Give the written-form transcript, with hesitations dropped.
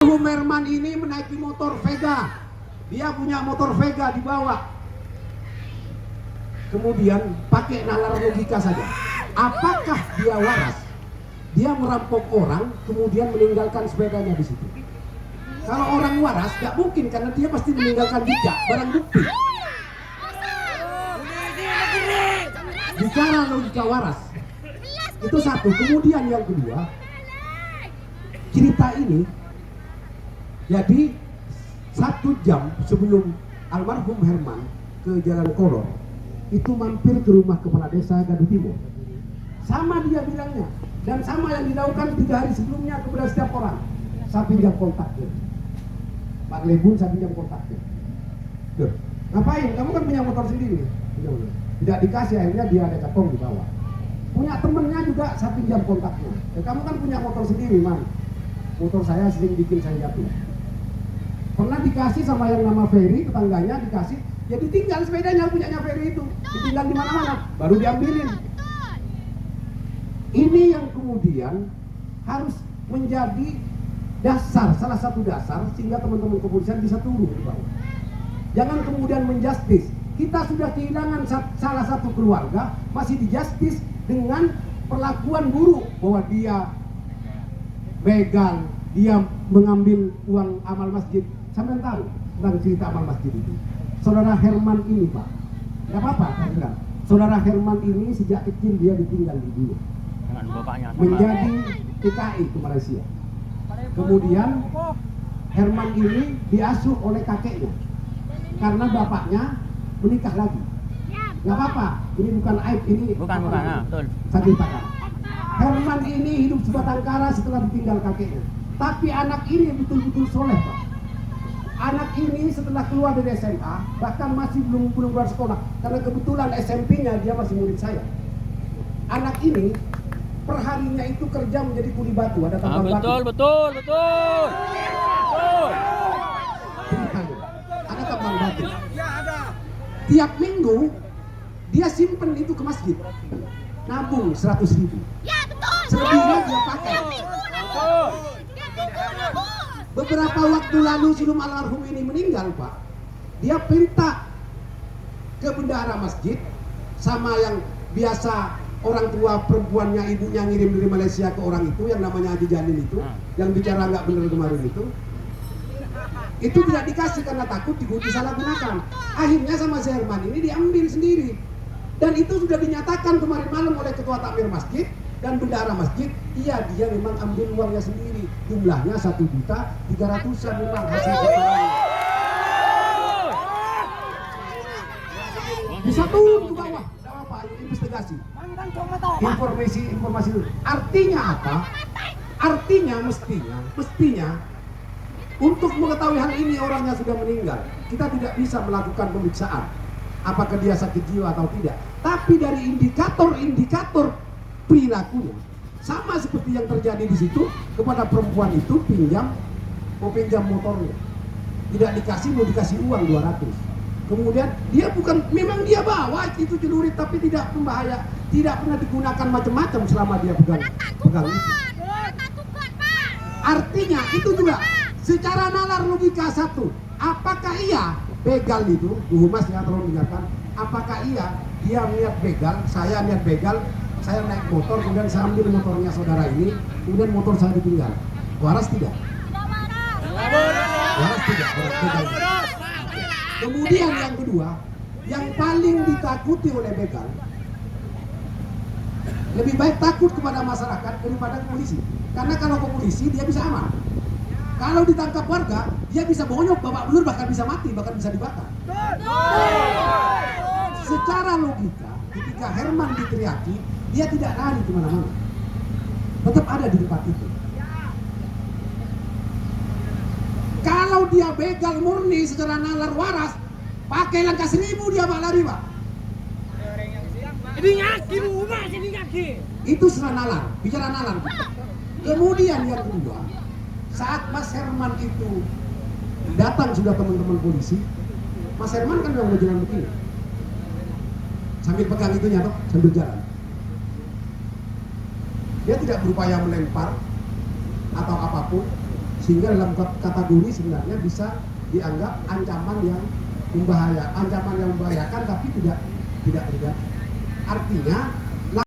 Almarhum Herman ini menaiki motor Vega. Dia punya motor Vega dibawa. Kemudian pakai nalar logika saja. Apakah dia waras? Dia merampok orang, kemudian meninggalkan sepedanya di situ. Kalau orang waras, nggak mungkin karena dia pasti meninggalkan jejak, barang bukti. Bicara logika waras, itu satu. Kemudian yang kedua, cerita ini jadi 1 jam sebelum almarhum Herman ke Jalan Kolor, itu mampir ke rumah kepala desa Gaduh Timur. Sama dia bilangnya, dan sama yang dilakukan 3 hari sebelumnya kepada setiap orang. Saya pinjam kontaknya, Pak Lebun, saya pinjam kontaknya. Duh, ngapain? Kamu kan punya motor sendiri. Tidak dikasih, akhirnya dia ada catong di bawah. Punya temennya juga saya pinjam kontaknya. Ya, kamu kan punya motor sendiri, Man. Motor saya sering bikin saya jatuh. Pernah dikasih sama yang nama Ferry, tetangganya dikasih. Jadi tinggal sepedanya punyanya Ferry itu, ditinggal di mana-mana, baru diambilin. Ini yang kemudian harus menjadi dasar, salah satu dasar sehingga teman-teman kepolisian bisa turun di bawah. Jangan kemudian menjustis. Kita sudah kehilangan salah satu keluarga, masih dijustis dengan perlakuan buruk bahwa dia begal, dia mengambil uang amal masjid. Sampai tahu tentang cerita amal masjid itu. Saudara Herman ini, Pak, nggak apa-apa, saya bilang. Saudara Herman ini sejak kecil dia ditinggal di dulu, menjadi TKI ke Malaysia. Kemudian Herman ini diasuh oleh kakeknya karena bapaknya menikah lagi. Nggak apa-apa, ini bukan aib, ini bukan saya ceritakan. Herman ini hidup sebatang kara setelah ditinggal kakeknya. Tapi anak ini betul-betul soleh, Pak. Anak ini setelah keluar dari SMA, bahkan masih belum keluar sekolah, karena kebetulan SMP-nya dia masih murid saya. Anak ini perharinya itu kerja menjadi kuli batu, ada tambang batu. Betul. Ada tambang batu. Tiap minggu dia simpen itu ke masjid, nabung 100.000. Ya betul. Selebihnya dia pakai. Beberapa waktu lalu sebelum almarhum ini meninggal, Pak, dia minta ke bendahara masjid sama yang biasa orang tua perempuannya ibunya ngirim dari Malaysia ke orang itu yang namanya Haji Janin itu, yang bicara nggak benar kemarin itu tidak dikasih karena takut disalahgunakan. Akhirnya sama si Herman ini diambil sendiri, dan itu sudah dinyatakan kemarin malam oleh ketua takmir masjid dan bendahara masjid. Iya, dia memang ambil uangnya sendiri, jumlahnya 1.300.000 memang hasil keterangan. Bisa turun ke bawah, tidak apa-apa, investigasi. Informasi dulu. Artinya apa? Artinya mestinya untuk mengetahui hal ini orangnya sudah meninggal, kita tidak bisa melakukan pemeriksaan apakah dia sakit jiwa atau tidak. Tapi dari indikator perilakunya sama seperti yang terjadi di situ kepada perempuan itu mau pinjam motornya, tidak dikasih, mau dikasih uang 200. Kemudian dia memang dia bawa itu celurit tapi tidak membahaya, tidak pernah digunakan macam-macam selama dia pegang itu. Artinya itu juga secara nalar logika satu, apakah ia begal itu, Bu Humas ya tolong dengarkan, apakah dia niat begal, saya niat begal, saya naik motor, kemudian saya ambil motornya saudara ini, kemudian motor saya ditinggal. Waras tidak? Waras tidak. Kemudian yang kedua, yang paling ditakuti oleh begal, lebih baik takut kepada masyarakat daripada polisi. Karena kalau ke polisi dia bisa aman. Kalau ditangkap warga, dia bisa bonyok, babak belur, bahkan bisa mati, bahkan bisa dibakar. Secara logika, ketika Herman diteriaki, dia tidak lari kemana-mana, tetap ada di tempat itu. Kalau dia begal murni secara nalar waras, pakai langkah 1000 dia bak lari, Pak. Ini ngaki, Bu Mas, ini ngaki. Itu secara nalar, bicara nalar. Kemudian yang kedua, saat Mas Herman itu datang sudah teman-teman polisi, Mas Herman kan udah jalan begini, sambil pegang itunya toh, sambil jalan. Dia tidak berupaya melempar atau apapun, sehingga dalam kategori sebenarnya bisa dianggap ancaman yang membahayakan tapi tidak terjadi. Artinya